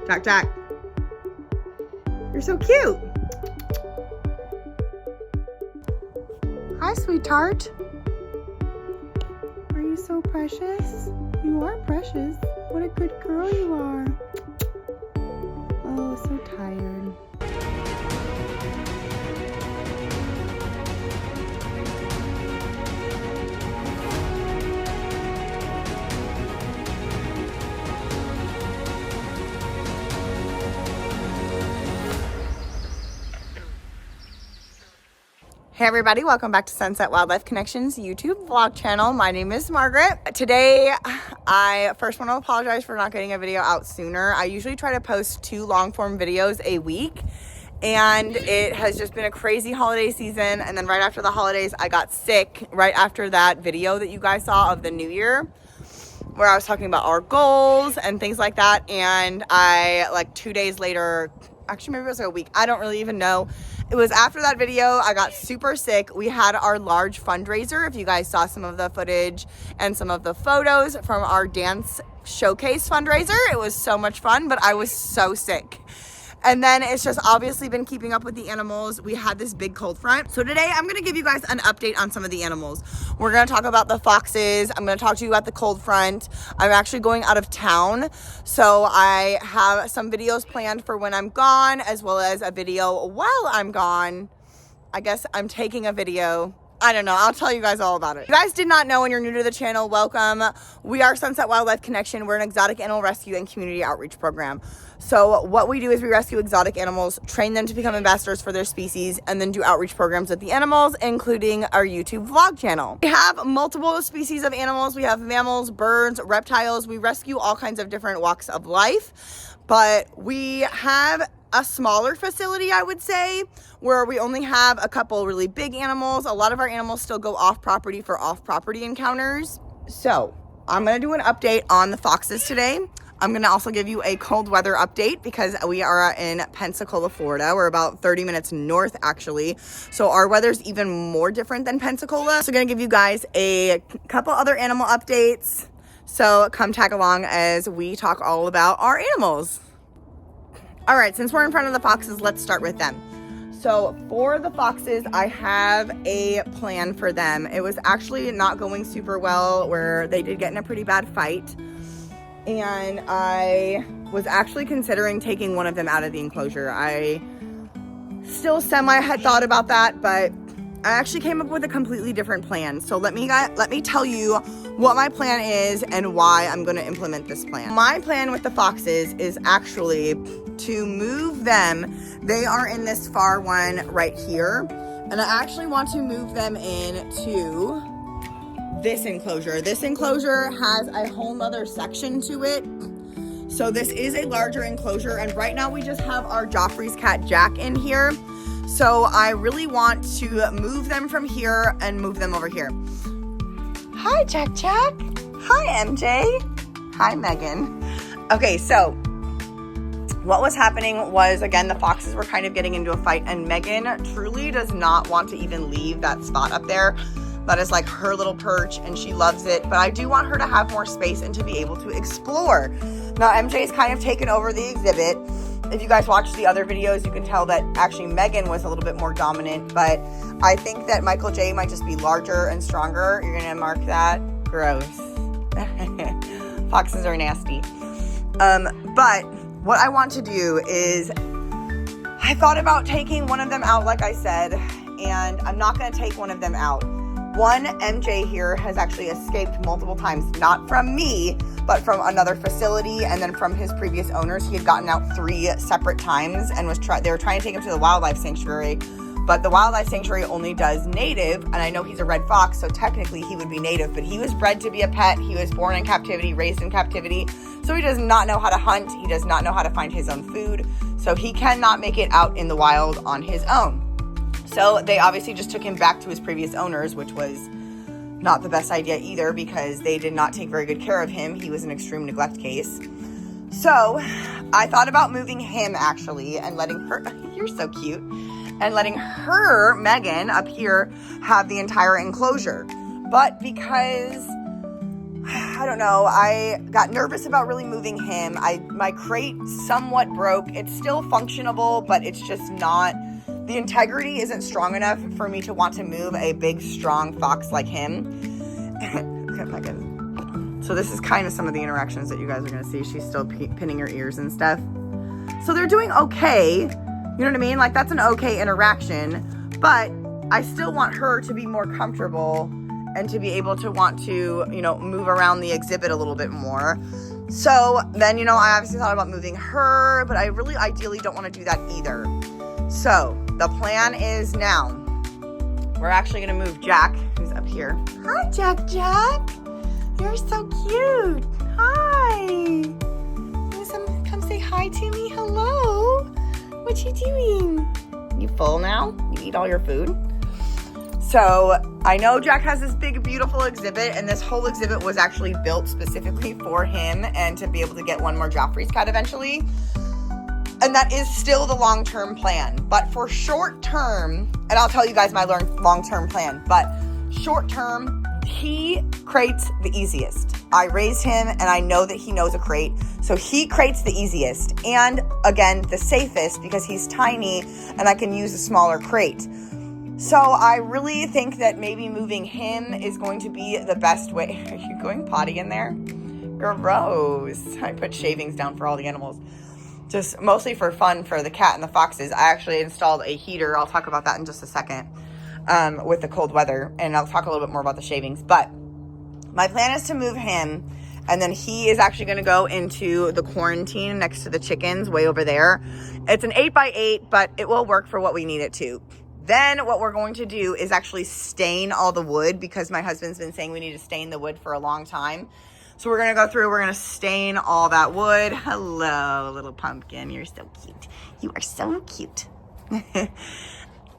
Jack, Jack. You're so cute. Hi, sweetheart. Are you so precious? You are precious. What a good girl you are. Oh, so tired. Hey everybody, welcome back to Sunset Wildlife Connections YouTube vlog channel. My name is Margaret. Today, I first want to apologize for not getting a video out sooner. I usually try to post 2 long form videos a week, and it has just been a crazy holiday season. And then right after the holidays, I got sick right after that video that you guys saw of the new year, where I was talking about our goals and things like that. And I, like 2 days later, actually maybe it was like a week, I don't really even know. It was after that video, I got super sick. We had our large fundraiser. If you guys saw some of the footage and some of the photos from our dance showcase fundraiser, it was so much fun, but I was so sick. And then it's just obviously been keeping up with the animals. We had this big cold front. So today I'm gonna give you guys an update on some of the animals. We're gonna talk about the foxes. I'm gonna talk to you about the cold front. I'm actually going out of town. So I have some videos planned for when I'm gone, as well as a video while I'm gone. I guess I'm taking a video. I don't know. I'll tell you guys all about it. If you guys did not know and you're new to the channel, welcome. We are Sunset Wildlife Connection. We're an exotic animal rescue and community outreach program. So what we do is we rescue exotic animals, train them to become ambassadors for their species, and then do outreach programs with the animals, including our YouTube vlog channel. We have multiple species of animals. We have mammals, birds, reptiles. We rescue all kinds of different walks of life, but we have a smaller facility, I would say, where we only have a couple really big animals. A lot of our animals still go off property for off property encounters. So I'm gonna do an update on the foxes today. I'm gonna also give you a cold weather update because we are in Pensacola, Florida. We're about 30 minutes north, actually. So our weather's even more different than Pensacola. So gonna give you guys a couple other animal updates. So come tag along as we talk all about our animals. All right, since we're in front of the foxes, let's start with them. So for the foxes, I have a plan for them. It was actually not going super well, where they did get in a pretty bad fight. And I was actually considering taking one of them out of the enclosure. I still had thought about that, but I actually came up with a completely different plan. So let me tell you what my plan is and why I'm going to implement this plan. My plan with the foxes is actually to move them. They are in this far one right here, and I actually want to move them into this enclosure. This enclosure has a whole nother section to it. So this is a larger enclosure, and right now we just have our Joffrey's cat Jack in here. So I really want to move them from here and move them over here. Hi, Jack Jack. Hi, MJ. Hi, Megan. Okay, so what was happening was, again, the foxes were kind of getting into a fight, and Megan truly does not want to even leave that spot up there. That is like her little perch, and she loves it, but I do want her to have more space and to be able to explore. Now, MJ's kind of taken over the exhibit. If you guys watch the other videos, you can tell that actually Megan was a little bit more dominant, but I think that Michael J might just be larger and stronger. You're gonna mark that? Gross. Foxes are nasty. But what I want to do is, I thought about taking one of them out, like I said, and I'm not gonna take one of them out. One, MJ here has actually escaped multiple times, not from me, but from another facility, and then from his previous owners. He had gotten out 3 separate times and they were trying to take him to the wildlife sanctuary, but the wildlife sanctuary only does native, and I know he's a red fox, so technically he would be native, but he was bred to be a pet. He was born in captivity, raised in captivity, so he does not know how to hunt. He does not know how to find his own food, so he cannot make it out in the wild on his own. So they obviously just took him back to his previous owners, which was not the best idea either, because they did not take very good care of him. He was an extreme neglect case. So I thought about moving him actually and letting her, you're so cute, and letting her, Megan, up here have the entire enclosure. But because I don't know, I got nervous about really moving him. My crate somewhat broke. It's still functionable, but it's just not, the integrity isn't strong enough for me to want to move a big, strong fox like him. So this is kind of some of the interactions that you guys are going to see. She's still pinning her ears and stuff. So they're doing okay. You know what I mean? Like, that's an okay interaction, but I still want her to be more comfortable and to be able to want to, you know, move around the exhibit a little bit more. So then, you know, I obviously thought about moving her, but I really ideally don't want to do that either. So the plan is now, we're actually going to move Jack, who's up here. Hi, Jack. You're so cute. Hi. You want to come say hi to me? Hello. What you doing? You full now? You eat all your food? So I know Jack has this big, beautiful exhibit, and this whole exhibit was actually built specifically for him and to be able to get one more Joffrey's cat eventually. And that is still the long-term plan. But for short-term, and I'll tell you guys my long-term plan, but short-term, he crates the easiest. I raised him, and I know that he knows a crate, so he crates the easiest. And again, the safest, because he's tiny, and I can use a smaller crate. So I really think that maybe moving him is going to be the best way. Are you going potty in there? Gross. I put shavings down for all the animals. Just mostly for fun for the cat and the foxes. I actually installed a heater. I'll talk about that in just a second with the cold weather. And I'll talk a little bit more about the shavings. But my plan is to move him. And then he is actually going to go into the quarantine next to the chickens way over there. It's an 8x8, but it will work for what we need it to. Then what we're going to do is actually stain all the wood, because my husband's been saying we need to stain the wood for a long time. So we're going to go through, we're going to stain all that wood. Hello, little pumpkin. You're so cute. You are so cute. We're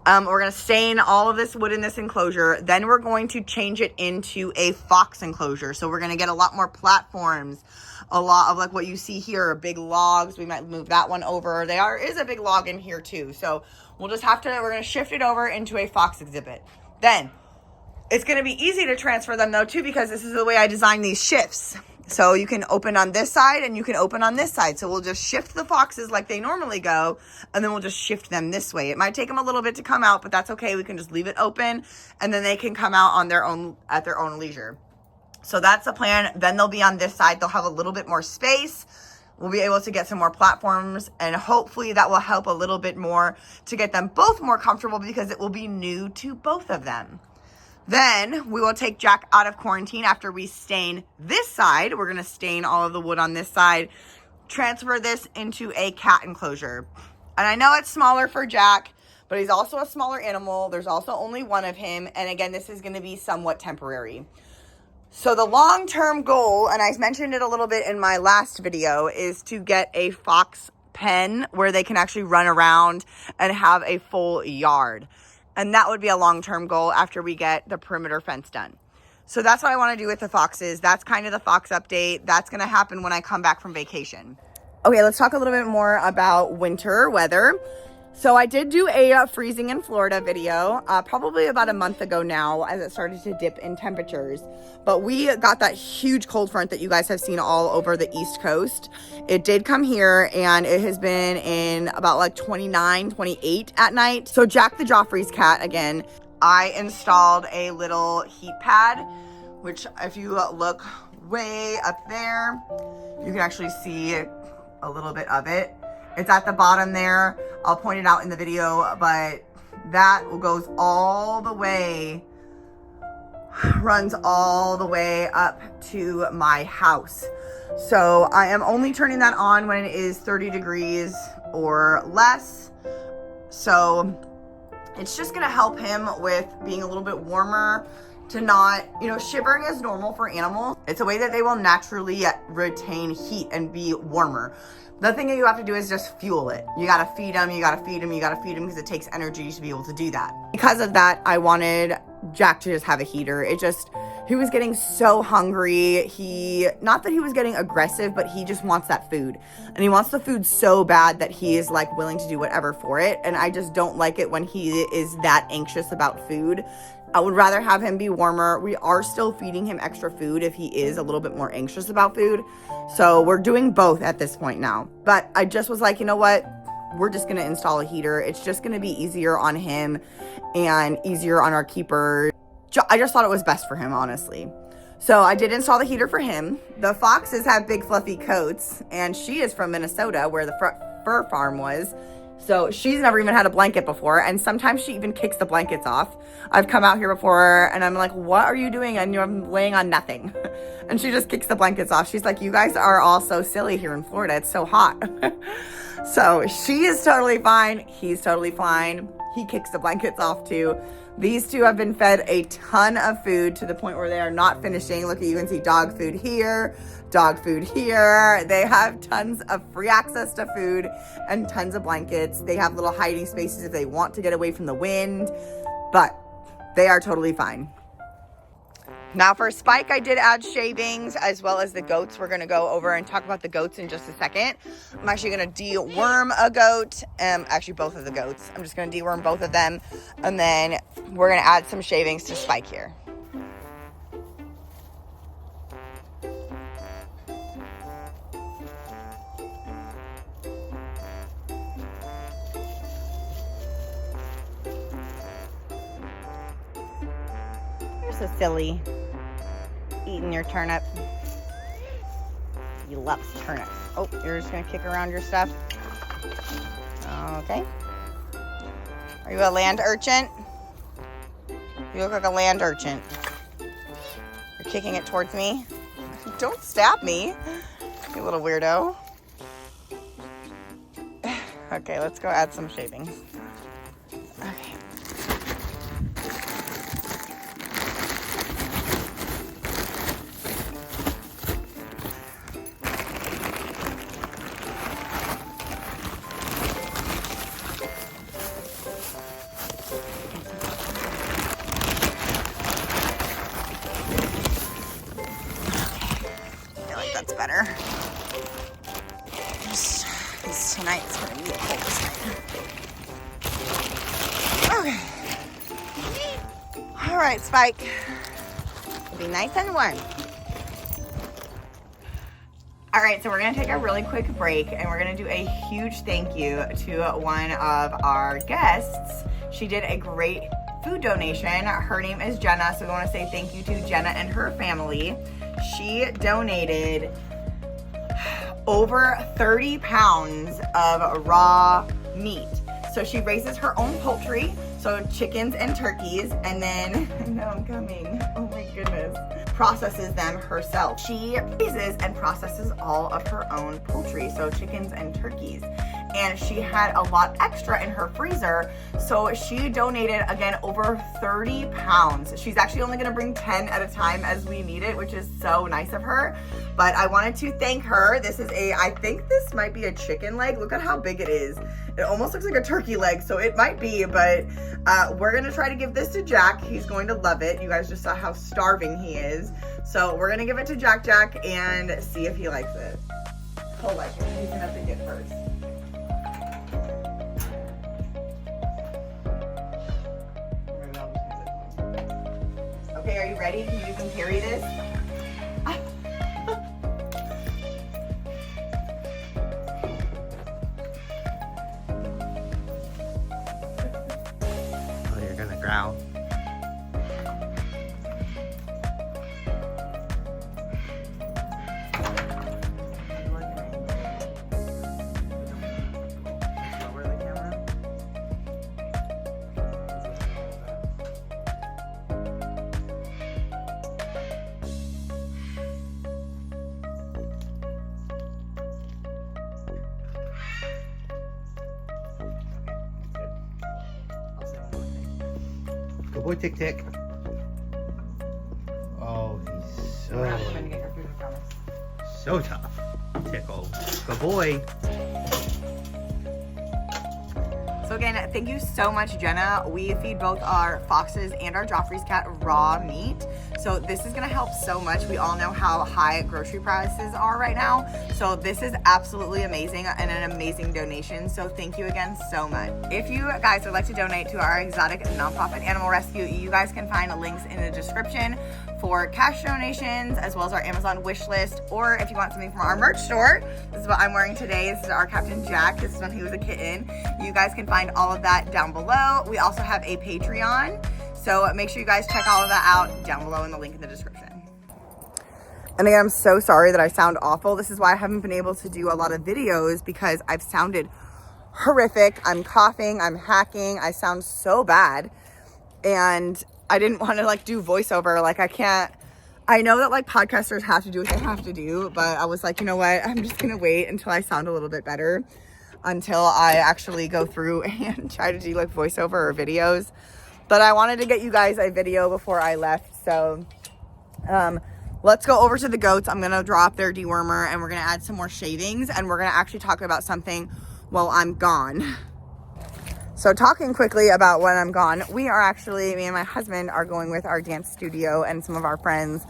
going to stain all of this wood in this enclosure. Then we're going to change it into a fox enclosure. So we're going to get a lot more platforms, a lot of like what you see here are big logs. We might move that one over. There is a big log in here too. So we'll just have to, we're going to shift it over into a fox exhibit. Then it's going to be easy to transfer them though too, because this is the way I designed these shifts. So you can open on this side and you can open on this side. So we'll just shift the foxes like they normally go, and then we'll just shift them this way. It might take them a little bit to come out, but that's okay. We can just leave it open, and then they can come out on their own at their own leisure. So that's the plan. Then they'll be on this side. They'll have a little bit more space. We'll be able to get some more platforms, and hopefully that will help a little bit more to get them both more comfortable, because it will be new to both of them. Then we will take Jack out of quarantine after we stain this side. We're going to stain all of the wood on this side, transfer this into a cat enclosure. And I know it's smaller for Jack, but he's also a smaller animal. There's also only one of him. And again, this is going to be somewhat temporary. So the long-term goal, and I mentioned it a little bit in my last video, is to get a fox pen where they can actually run around and have a full yard. And that would be a long-term goal after we get the perimeter fence done. So that's what I want to do with the foxes. That's kind of the fox update. That's going to happen when I come back from vacation. Okay, let's talk a little bit more about winter weather. So I did do a freezing in Florida video probably about a month ago now, as it started to dip in temperatures. But we got that huge cold front that you guys have seen all over the East Coast. It did come here, and it has been in about like 29, 28 at night. So Jack the Joffrey's cat, again, I installed a little heat pad, which if you look way up there, you can actually see a little bit of it. It's at the bottom there. I'll point it out in the video, but that goes all the way, runs all the way up to my house. So I am only turning that on when it is 30 degrees or less. So it's just gonna help him with being a little bit warmer, to not, shivering is normal for animals. It's a way that they will naturally retain heat and be warmer. The thing that you have to do is just fuel it. You gotta feed them, because it takes energy to be able to do that. Because of that, I wanted Jack to just have a heater. He was getting so hungry. Not that he was getting aggressive, but he just wants that food. And he wants the food so bad that he is like willing to do whatever for it. And I just don't like it when he is that anxious about food. I would rather have him be warmer. We are still feeding him extra food if he is a little bit more anxious about food. So we're doing both at this point now. But I just was like, you know what? We're just going to install a heater. It's just going to be easier on him and easier on our keeper. I just thought it was best for him, honestly. So I did install the heater for him. The foxes have big fluffy coats, and she is from Minnesota where the fur farm was. So she's never even had a blanket before, and sometimes she even kicks the blankets off. I've come out here before, and I'm like, what are you doing? And I'm laying on nothing. And she just kicks the blankets off. She's like, you guys are all so silly here in Florida. It's so hot. So she is totally fine. He's totally fine. He kicks the blankets off too. These two have been fed a ton of food to the point where they are not finishing. Look, you can see dog food here, dog food here. They have tons of free access to food and tons of blankets. They have little hiding spaces if they want to get away from the wind, but they are totally fine. Now for Spike, I did add shavings as well as the goats. We're gonna go over and talk about the goats in just a second. I'm actually gonna deworm a goat, actually both of the goats. I'm just gonna deworm both of them, and then we're gonna add some shavings to Spike here. You're so silly. Eating your turnip. He loves turnips. Oh, you're just gonna kick around your stuff. Okay. Are you a land urchin? You look like a land urchin. You're kicking it towards me. Don't stab me, you little weirdo. Okay, let's go add some shavings. Okay. That's better. Because tonight's going to be the coldest night. Okay. All right, Spike. It'll be nice and warm. All right, so we're going to take a really quick break, and we're going to do a huge thank you to one of our guests. She did a great food donation. Her name is Jenna, so we want to say thank you to Jenna and her family. She donated over 30 pounds of raw meat. So she raises her own poultry, so chickens and turkeys, and then, I know I'm coming, oh my goodness, processes them herself. She raises and processes all of her own poultry, so chickens and turkeys. And she had a lot extra in her freezer, so she donated, again, over 30 pounds. She's actually only gonna bring 10 at a time as we need it, which is so nice of her. But I wanted to thank her. This is I think this might be a chicken leg. Look at how big it is. It almost looks like a turkey leg, so it might be, but we're gonna try to give this to Jack. He's going to love it. You guys just saw how starving he is. So we're gonna give it to Jack and see if he likes it. He'll like it. He's gonna have to get first. Okay, are you ready? Can you even carry this? Oh, you're gonna growl. Good boy, Tick Tick. Oh, he's so tough. Tickle. Good boy. So again, thank you so much, Jenna. We feed both our foxes and our Joffrey's cat raw meat. So this is gonna help so much. We all know how high grocery prices are right now. So this is absolutely amazing and an amazing donation. So thank you again so much. If you guys would like to donate to our exotic nonprofit animal rescue, you guys can find links in the description for cash donations, as well as our Amazon wish list, or if you want something from our merch store. This is what I'm wearing today. This is our Captain Jack. This is when he was a kitten. You guys can find all of that down below. We also have a Patreon, so make sure you guys check all of that out down below in the link in the description. And again, I'm so sorry that I sound awful. This is why I haven't been able to do a lot of videos, because I've sounded horrific. I'm coughing, I'm hacking, I sound so bad. And I didn't want to like do voiceover. Like I know that like podcasters have to do what they have to do, but I was like, you know what? I'm just going to wait until I sound a little bit better, until I actually go through and try to do like voiceover or videos. But I wanted to get you guys a video before I left. So let's go over to the goats. I'm going to drop their dewormer and we're going to add some more shavings, and we're going to actually talk about something while I'm gone. So talking quickly about when I'm gone, me and my husband are going with our dance studio and some of our friends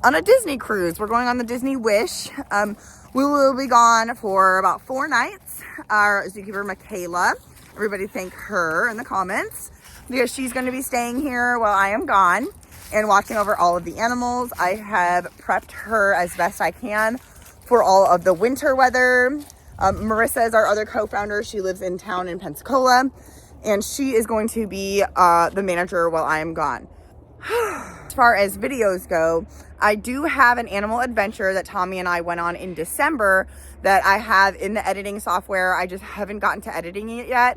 on a Disney cruise. We're going on the Disney Wish. We will be gone for about 4 nights. Our zookeeper, Michaela, everybody thank her in the comments, because she's going to be staying here while I am gone and watching over all of the animals. I have prepped her as best I can for all of the winter weather. Marissa is our other co-founder. She lives in town in Pensacola, and she is going to be the manager while I am gone. As far as videos go, I do have an animal adventure that Tommy and I went on in December that I have in the editing software. I just haven't gotten to editing it yet,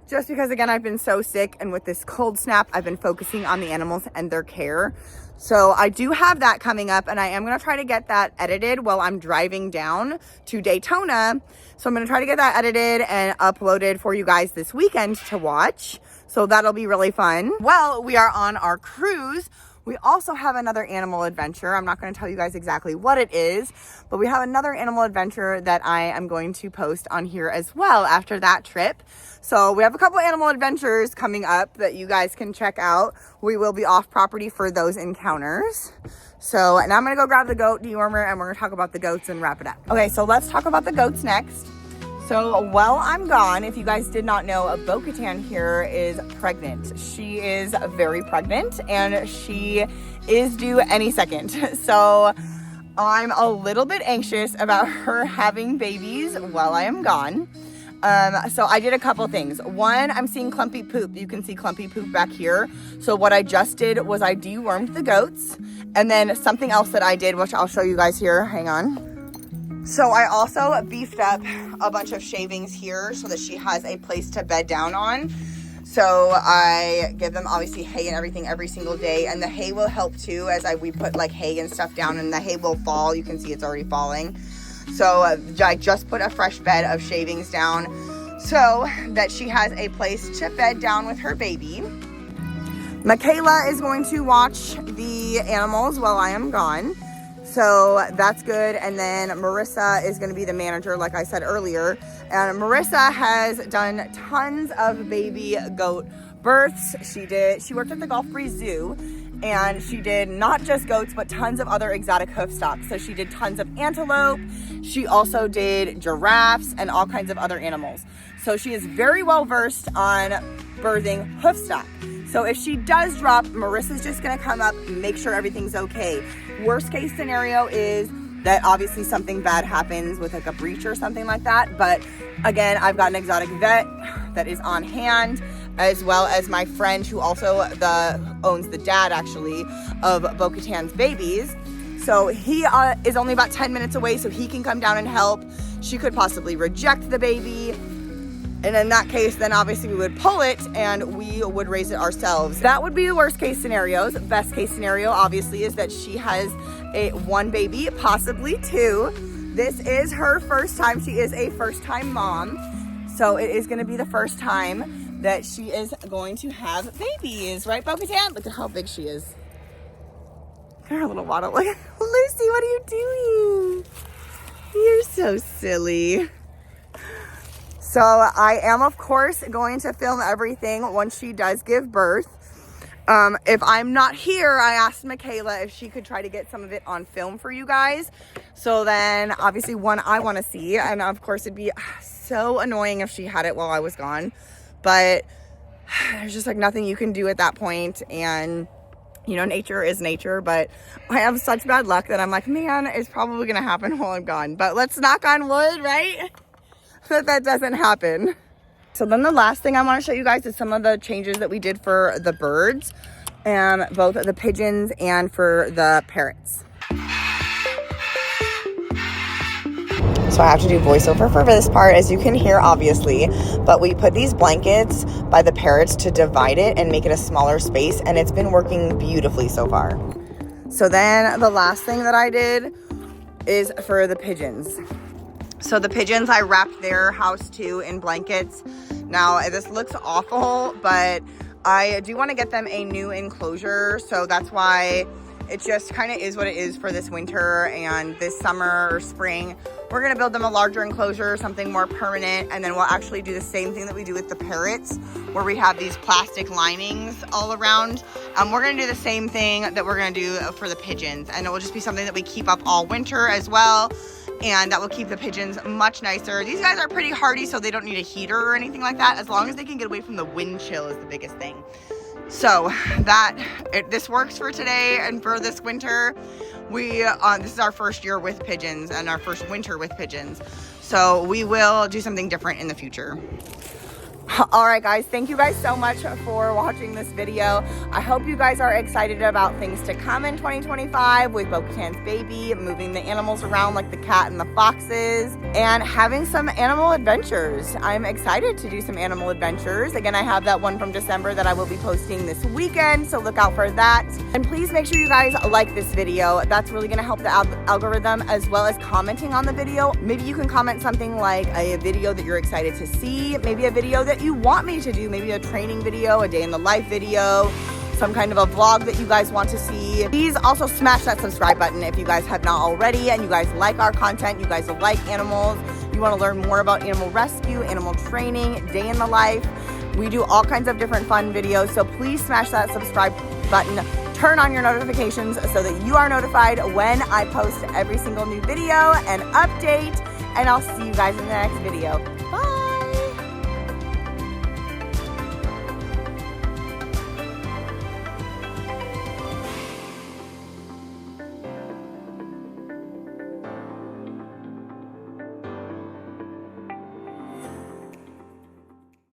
just because, again, I've been so sick, and with this cold snap, I've been focusing on the animals and their care. So I do have that coming up, and I am going to try to get that edited while I'm driving down to Daytona. So I'm going to try to get that edited and uploaded for you guys this weekend to watch. So that'll be really fun. Well, we are on our cruise. We also have another animal adventure. I'm not going to tell you guys exactly what it is, but we have another animal adventure that I am going to post on here as well after that trip. So we have a couple animal adventures coming up that you guys can check out. We will be off property for those encounters. So now I'm going to go grab the goat dewormer, and we're going to talk about the goats and wrap it up. Okay, so let's talk about the goats next. So while I'm gone, if you guys did not know, Bo-Katan here is pregnant. She is very pregnant, and she is due any second. So I'm a little bit anxious about her having babies while I am gone. So I did a couple things. One, I'm seeing clumpy poop. You can see clumpy poop back here. So what I just did was I dewormed the goats, and then something else that I did, which I'll show you guys here. Hang on. So I also beefed up a bunch of shavings here so that she has a place to bed down on. So I give them obviously hay and everything every single day, and the hay will help too, as we put like hay and stuff down, and the hay will fall. You can see it's already falling. So I just put a fresh bed of shavings down so that she has a place to bed down with her baby. Michaela is going to watch the animals while I am gone. So that's good. And then Marissa is going to be the manager, like I said earlier. And Marissa has done tons of baby goat births. She worked at the Gulf Breeze Zoo, and she did not just goats, but tons of other exotic hoof stock. So she did tons of antelope. She also did giraffes and all kinds of other animals. So she is very well versed on birthing hoof stock. So if she does drop, Marissa's just gonna come up and make sure everything's okay. Worst case scenario is that obviously something bad happens with like a breach or something like that. But again, I've got an exotic vet that is on hand, as well as my friend who also owns the dad actually of Bo-Katan's babies. So he is only about 10 minutes away, so he can come down and help. She could possibly reject the baby. And in that case, then obviously we would pull it and we would raise it ourselves. That would be the worst case scenarios. Best case scenario, obviously, is that she has one baby, possibly 2. This is her first time. She is a first-time mom. So it is going to be the first time that she is going to have babies. Right, Bo-Katan? Look at how big she is. Look at her little waddle. Look at Lucy, what are you doing? You're so silly. So I am, of course, going to film everything once she does give birth. If I'm not here, I asked Michaela if she could try to get some of it on film for you guys. So then obviously one I want to see, and of course it'd be so annoying if she had it while I was gone, but there's just like nothing you can do at that point. And you know, nature is nature, but I have such bad luck that I'm like, man, it's probably gonna happen while I'm gone. But let's knock on wood, right? That doesn't happen. So then the last thing I want to show you guys is some of the changes that we did for the birds, and both the pigeons and for the parrots. So I have to do voiceover for this part, as you can hear, obviously, but we put these blankets by the parrots to divide it and make it a smaller space, and it's been working beautifully so far. So then the last thing that I did is for the pigeons. So the pigeons, I wrapped their house too in blankets. Now this looks awful, but I do want to get them a new enclosure. So that's why it just kind of is what it is for this winter, and this summer or spring, we're going to build them a larger enclosure, something more permanent. And then we'll actually do the same thing that we do with the parrots, where we have these plastic linings all around. We're going to do the same thing that we're going to do for the pigeons, and it will just be something that we keep up all winter as well. And that will keep the pigeons much nicer. These guys are pretty hardy, so they don't need a heater or anything like that. As long as they can get away from the wind chill is the biggest thing. So this works for today and for this winter. This is our first year with pigeons and our first winter with pigeons. So we will do something different in the future. All right, guys, thank you guys so much for watching this video. I hope you guys are excited about things to come in 2025 with Bo-Katan's baby, moving the animals around like the cat and the foxes, and having some animal adventures. I'm excited to do some animal adventures. Again, I have that one from December that I will be posting this weekend, so look out for that. And please make sure you guys like this video. That's really gonna help the algorithm, as well as commenting on the video. Maybe you can comment something like a video that you're excited to see, maybe a video that you want me to do, maybe a training video, a day in the life video, some kind of a vlog that you guys want to see. Please also smash that subscribe button if you guys have not already, and you guys like our content, you guys like animals, you want to learn more about animal rescue, animal training, day in the life. We do all kinds of different fun videos, so please smash that subscribe button, turn on your notifications so that you are notified when I post every single new video and update, and I'll see you guys in the next video. Bye!